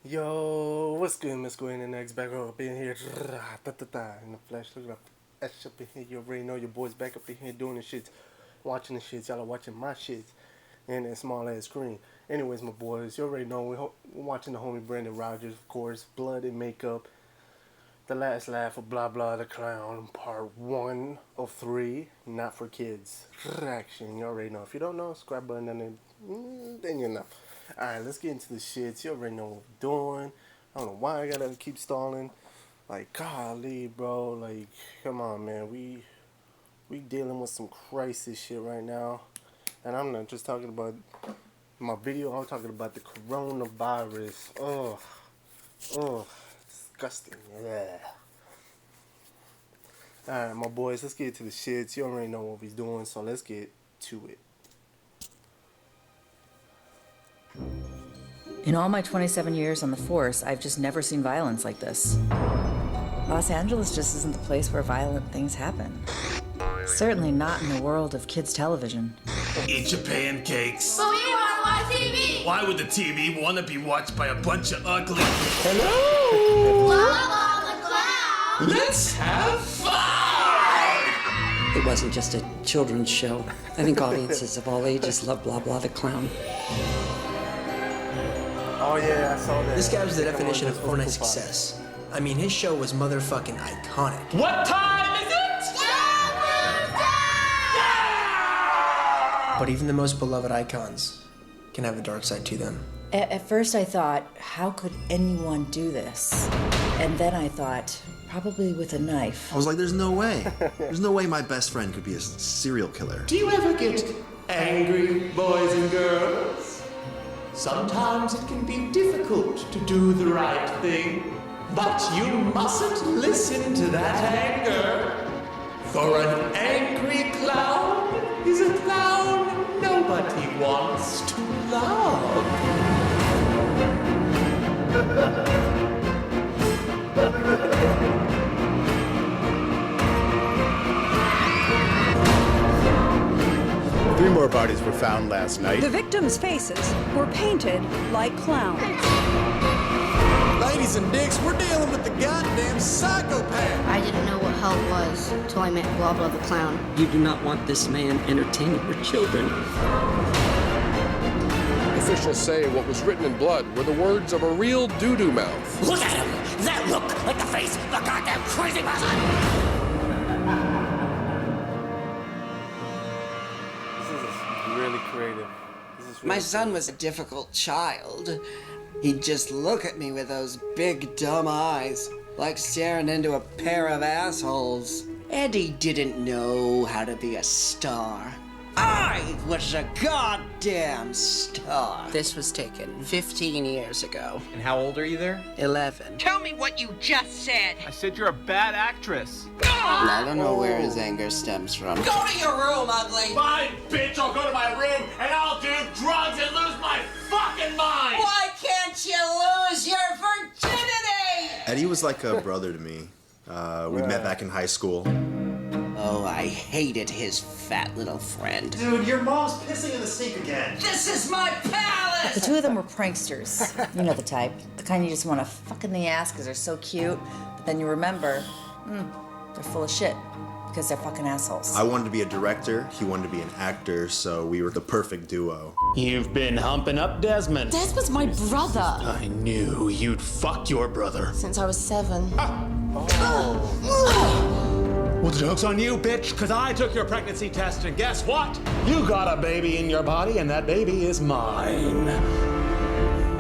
Yo, what's good, Miss Gwen and X back up in here. In the flesh, look up. That's up in here. You already know your boys back up in here doing the shits, watching the shits. Y'all are watching my shits in that small ass screen. Anyways, my boys, you already know we're watching the homie Brandon Rogers, of course. Blood and Makeup, The Last Laugh of Blah Blah the Clown, part 1 of 3, not for kids. Action, you already know. If you don't know, subscribe button and then you know. Alright, let's get into the shits. You already know what we're doing. I don't know why I gotta keep stalling. Like, golly, bro. Like, come on, man. We dealing with some crisis shit right now. And I'm not just talking about my video. I'm talking about the coronavirus. Ugh. Disgusting. Yeah. Alright, my boys. Let's get to the shits. You already know what we're doing. So let's get to it. In all my 27 years on the force, I've just never seen violence like this. Los Angeles just isn't the place where violent things happen. Certainly not in the world of kids' television. Eat your pancakes. But we want to watch TV! Why would the TV want to be watched by a bunch of ugly... Hello! Blah, the clown! Let's have fun! It wasn't just a children's show. I think audiences of all ages love Blah Blah the Clown. Oh yeah, I saw that. This guy was the definition of overnight success. I mean, his show was motherfucking iconic. What time is it? Yeah! But even the most beloved icons can have a dark side to them. At first I thought, how could anyone do this? And then I thought, probably with a knife. I was like, there's no way. There's no way my best friend could be a serial killer. Do you ever get angry, boys and girls? Sometimes it can be difficult to do the right thing, but you mustn't listen to that anger. For an angry clown is a clown nobody wants to love. Three more bodies were found last night. The victims' faces were painted like clowns. Ladies and dicks, we're dealing with the goddamn psychopath. I didn't know what hell was until I met Blah Blah the Clown. You do not want this man entertaining your children. Officials say what was written in blood were the words of a real doo-doo mouth. Look at him! That look like the face of a goddamn crazy person! Really creative. My son was a difficult child. He'd just look at me with those big dumb eyes, like staring into a pair of assholes. Eddie didn't know how to be a star. I was a goddamn star. This was taken 15 years ago. And how old are you there? 11. Tell me what you just said. I said you're a bad actress. I don't know where his anger stems from. Go to your room, ugly! Fine, bitch, I'll go to my room and I'll do drugs and lose my fucking mind! Why can't you lose your virginity? Eddie was like a brother to me. We met back in high school. Oh, I hated his fat little friend. Dude, your mom's pissing in the sink again. This is my palace! The two of them were pranksters. You know the type. The kind you just want to fuck in the ass because they're so cute, but then you remember, they're full of shit because they're fucking assholes. I wanted to be a director, he wanted to be an actor, so we were the perfect duo. You've been humping up Desmond. Desmond's my brother. I knew you'd fuck your brother. Since I was 7. Well, the joke's on you, bitch, because I took your pregnancy test, and guess what? You got a baby in your body, and that baby is mine.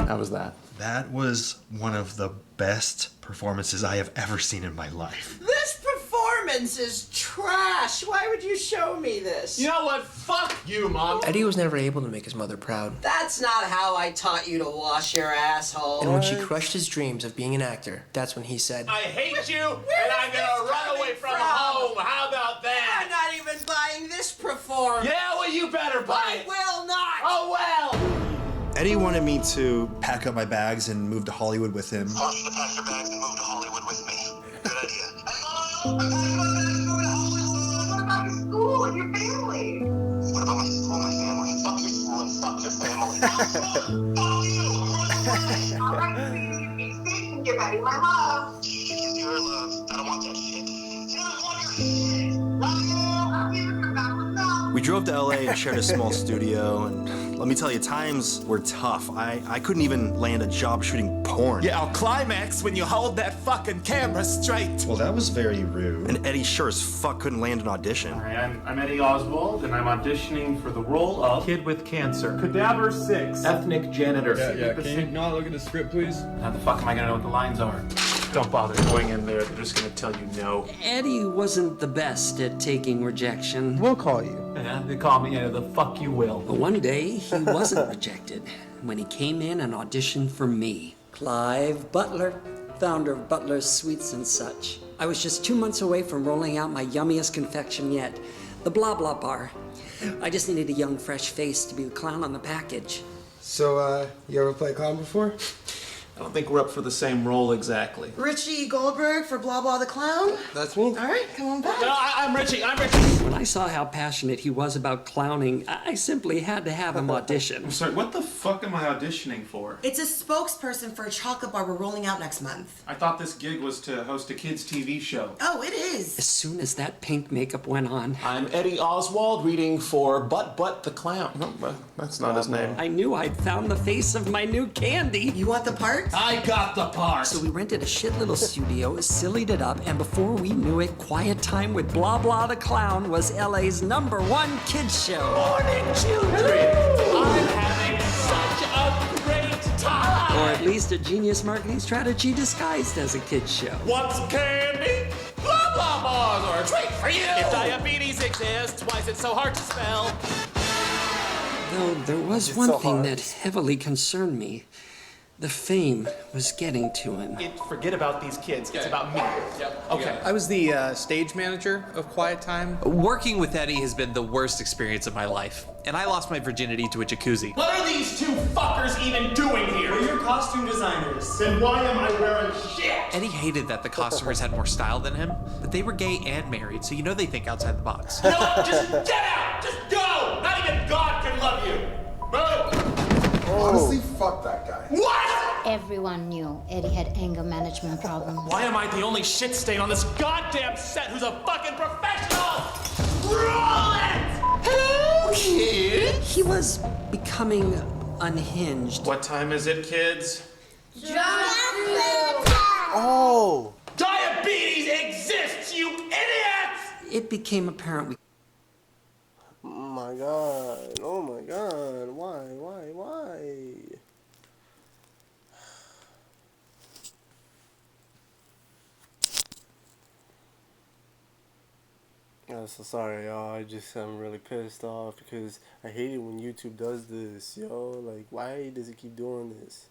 How was that? That was one of the best performances I have ever seen in my life. This performance is trash. Why would you show me this? You know what? Fuck you, Mom. Eddie was never able to make his mother proud. That's not how I taught you to wash your asshole. And when she crushed his dreams of being an actor, that's when he said, I hate you, and I'm gonna run away from home. How about I'm that? not even buying this performance. Yeah, well, you better buy I it. will not. Oh, well. Eddie wanted me to pack up my bags and move to Hollywood with him. I want you to pack your bags and move to Hollywood with me. Good idea. I'm packing my bags and moving to Hollywood. What about your school and your family? What about my school and my family? Fuck your school and fuck your family. Fuck you. I'm running away. right, sweetie. Give Eddie my love. Give your love. I don't want that shit. You don't want your shit. Love you. I'll give you back with love. We drove to LA and shared a small studio, and let me tell you, times were tough. I couldn't even land a job shooting porn. Yeah, I'll climax when you hold that fucking camera straight. Well, that was very rude. And Eddie sure as fuck couldn't land an audition. Hi, I'm Eddie Oswald, and I'm auditioning for the role of Kid with Cancer. Cadaver 6. Ethnic Janitor. Yeah, can you not look at the script, please? How the fuck am I gonna know what the lines are? Don't bother going in there. They're just gonna tell you no. Eddie wasn't the best at taking rejection. We'll call you. Yeah, they call me the fuck you will. But one day, he wasn't rejected when he came in and auditioned for me. Clive Butler, founder of Butler's Sweets and Such. I was just 2 months away from rolling out my yummiest confection yet, the Blah Blah Bar. I just needed a young, fresh face to be the clown on the package. So, you ever play clown before? I don't think we're up for the same role exactly. Richie Goldberg for Blah Blah the Clown? That's me. All right, come on back. I'm Richie. When I saw how passionate he was about clowning, I simply had to have him audition. I'm sorry, what the fuck am I auditioning for? It's a spokesperson for a chocolate bar we're rolling out next month. I thought this gig was to host a kids' TV show. Oh, it is. As soon as that pink makeup went on, I'm Eddie Oswald, reading for Butt the Clown. No, that's not his name. I knew I'd found the face of my new candy. You want the part? I got the part. So we rented a shit little studio, sillied it up, and before we knew it, Quiet Time with Blah Blah the Clown was LA's #1 kids show. Morning, children. I'm having such a great time. Or at least a genius marketing strategy disguised as a kids show. What's candy? Blah blah bars are a treat for you. If diabetes exists, why is it so hard to spell? Though there was one thing that heavily concerned me. The fame was getting to him. Forget about these kids. It's about me. Yep. Okay. I was the stage manager of Quiet Time. Working with Eddie has been the worst experience of my life, and I lost my virginity to a jacuzzi. What are these two fuckers even doing here? We're your costume designers. Then why am I wearing shit? Eddie hated that the costumers had more style than him, but they were gay and married, so you know they think outside the box. You know what? Just get out! Just go! Not even God can love you! Move! Honestly, fuck that guy. What? Everyone knew Eddie had anger management problems. Why am I the only shit stain on this goddamn set who's a fucking professional? Roll it! Hello, kid! He was becoming unhinged. What time is it, kids? Oh! Diabetes exists, you idiots! It became apparent Oh my god. Oh my god. Why? I'm so sorry, y'all. I'm really pissed off because I hate it when YouTube does this, yo. Like, why does it keep doing this?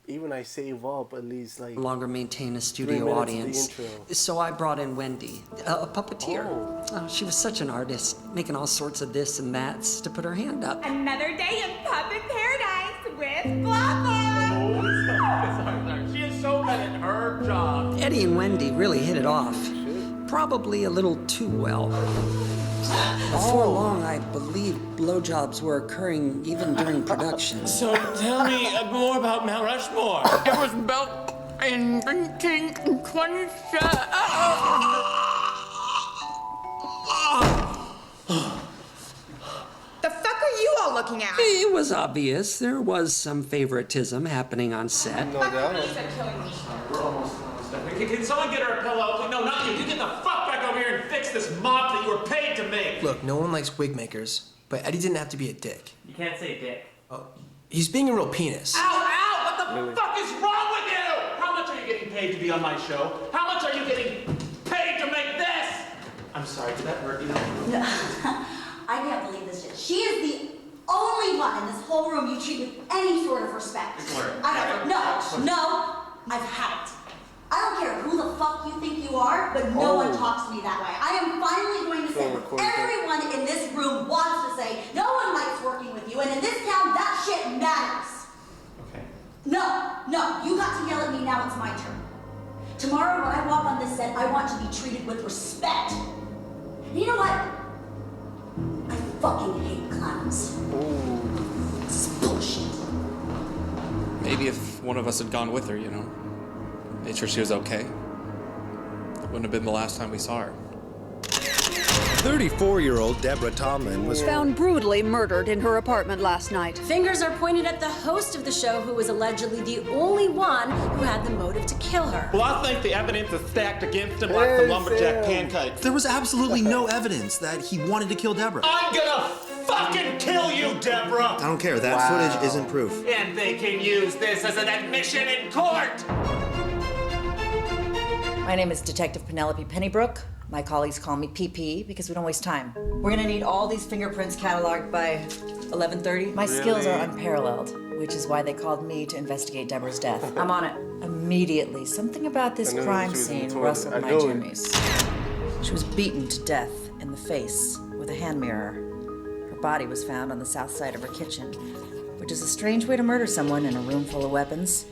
Even I save up at least like longer maintain a 3 studio minutes audience. of the intro. So I brought in Wendy, a puppeteer. Oh, she was such an artist, making all sorts of this and that's to put her hand up. Another day in puppet paradise with Blah Blah. She is so bad at her job. Eddie and Wendy really hit it off. Probably a little too well. Before long, I believe blowjobs were occurring even during production. So tell me more about Mount Rushmore. It was built in 1920. The fuck are you all looking at? It was obvious there was some favoritism happening on set. No doubt. We're almost done. Can someone get her a pillow? No, not you. You get the fuck back over here and fix this mop that you were paid to make. Look, no one likes wig makers, but Eddie didn't have to be a dick. You can't say dick. Oh, he's being a real penis. Ow, ow! What the fuck is wrong with you? How much are you getting paid to be on my show? How much are you getting paid to make this? I'm sorry, did that hurt you? I can't believe this shit. She is the only one in this whole room you treat with any sort of respect. No, I've had it. I don't care who the fuck you think you are, but no one talks to me that way. I am finally going to say what everyone in this room wants to say. No one likes working with you, and in this town, that shit matters. Okay. No, you got to yell at me, now it's my turn. Tomorrow, when I walk on this set, I want to be treated with respect. And you know what? I fucking hate clowns. This is bullshit. Maybe if one of us had gone with her, you know. Made sure she was okay. It wouldn't have been the last time we saw her. 34-year-old Deborah Tomlin was Found brutally murdered in her apartment last night. Fingers are pointed at the host of the show, who was allegedly the only one who had the motive to kill her. Well, I think the evidence is stacked against him like some lumberjack pancakes. There was absolutely no evidence that he wanted to kill Deborah. I'm gonna fucking kill you, Deborah! I don't care. That footage isn't proof. And they can use this as an admission in court! My name is Detective Penelope Pennybrook. My colleagues call me PP because we don't waste time. We're gonna need all these fingerprints cataloged by 11:30. My skills are unparalleled, which is why they called me to investigate Deborah's death. I'm on it. Immediately, something about this crime scene rustled my jimmies. She was beaten to death in the face with a hand mirror. Her body was found on the south side of her kitchen, which is a strange way to murder someone in a room full of weapons.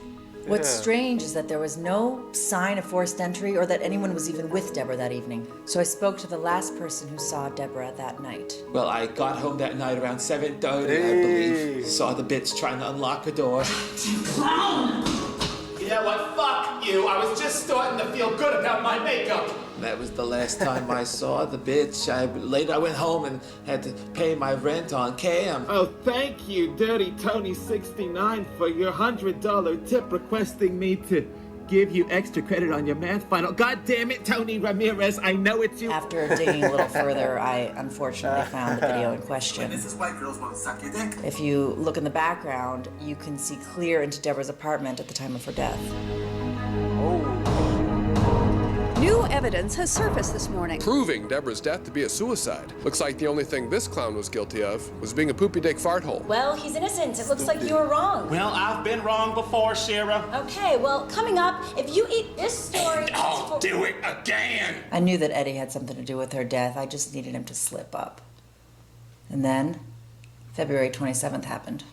What's strange is that there was no sign of forced entry or that anyone was even with Deborah that evening. So I spoke to the last person who saw Deborah that night. Well, I got home that night around 7:30, I believe. Saw the bitch trying to unlock a door. Clown! You know what? Fuck you. I was just starting to feel good about my makeup. That was the last time I saw the bitch. Later I went home and had to pay my rent on cam. Oh, thank you, Dirty Tony 69, for your $100 tip requesting me to give you extra credit on your math final. God damn it, Tony Ramirez, I know it's you. After digging a little further, I unfortunately found the video in question. This is white girls want to suck your dick. If you look in the background, you can see clear into Deborah's apartment at the time of her death. New evidence has surfaced this morning. Proving Deborah's death to be a suicide. Looks like the only thing this clown was guilty of was being a poopy dick fart hole. Well, he's innocent. It looks like you were wrong. Well, I've been wrong before, Shira. Okay, well, coming up, if you eat this story... I'll do it again! I knew that Eddie had something to do with her death. I just needed him to slip up. And then, February 27th happened.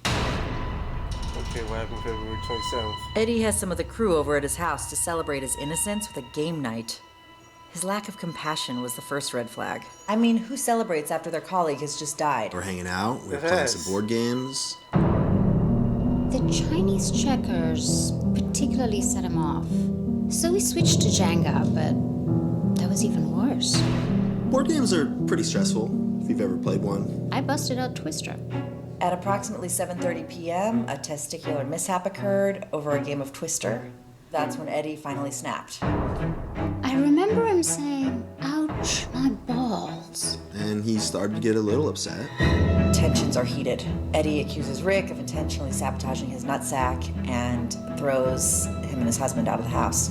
Okay, what happened February 27th? Eddie has some of the crew over at his house to celebrate his innocence with a game night. His lack of compassion was the first red flag. I mean, who celebrates after their colleague has just died? We're hanging out, we're playing some board games. The Chinese checkers particularly set him off. So we switched to Jenga, but that was even worse. Board games are pretty stressful, if you've ever played one. I busted out Twister. At approximately 7:30 p.m., a testicular mishap occurred over a game of Twister. That's when Eddie finally snapped. I remember him saying, "Ouch, my balls." And he started to get a little upset. Tensions are heated. Eddie accuses Rick of intentionally sabotaging his nutsack and throws him and his husband out of the house.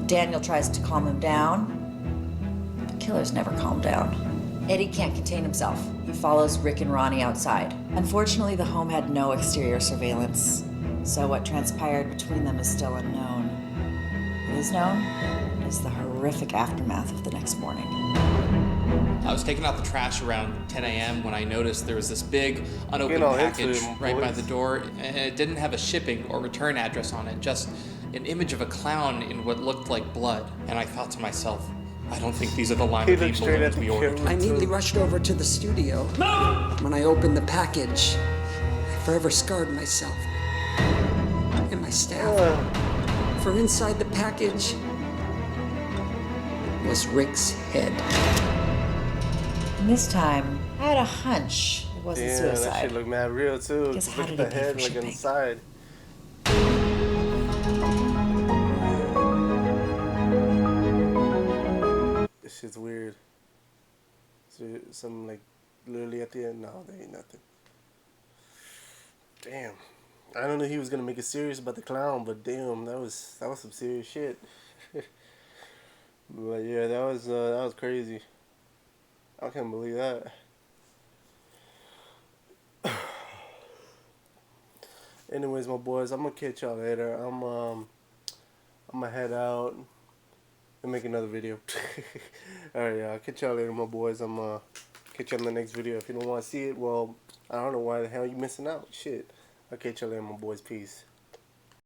Daniel tries to calm him down. The killers never calm down. Eddie can't contain himself. He follows Rick and Ronnie outside. Unfortunately, the home had no exterior surveillance, so what transpired between them is still unknown. What is known is the horrific aftermath of the next morning. I was taking out the trash around 10 a.m. when I noticed there was this big unopened package right by the door, and it didn't have a shipping or return address on it, just an image of a clown in what looked like blood. And I thought to myself, I don't think these are the line of people that we ordered. I neatly rushed over to the studio. Move! When I opened the package, I forever scarred myself and my staff. For inside the package was Rick's head. And this time, I had a hunch it wasn't suicide. That shit looked mad real too. Guess how Look did at he the pay head for like shipping? inside. This shit's weird. So something like literally at the end. No, there ain't nothing. Damn. I don't know he was gonna make it serious about the clown, but damn, that was some serious shit. But yeah, that was crazy. I can't believe that. Anyways, my boys, I'm gonna catch y'all later. I'm gonna head out and make another video. Alright, yeah, I'll catch y'all later, my boys. I'm catch you on the next video. If you don't want to see it, well, I don't know why the hell you missing out. Shit. I'll catch y'all later, my boys. Peace.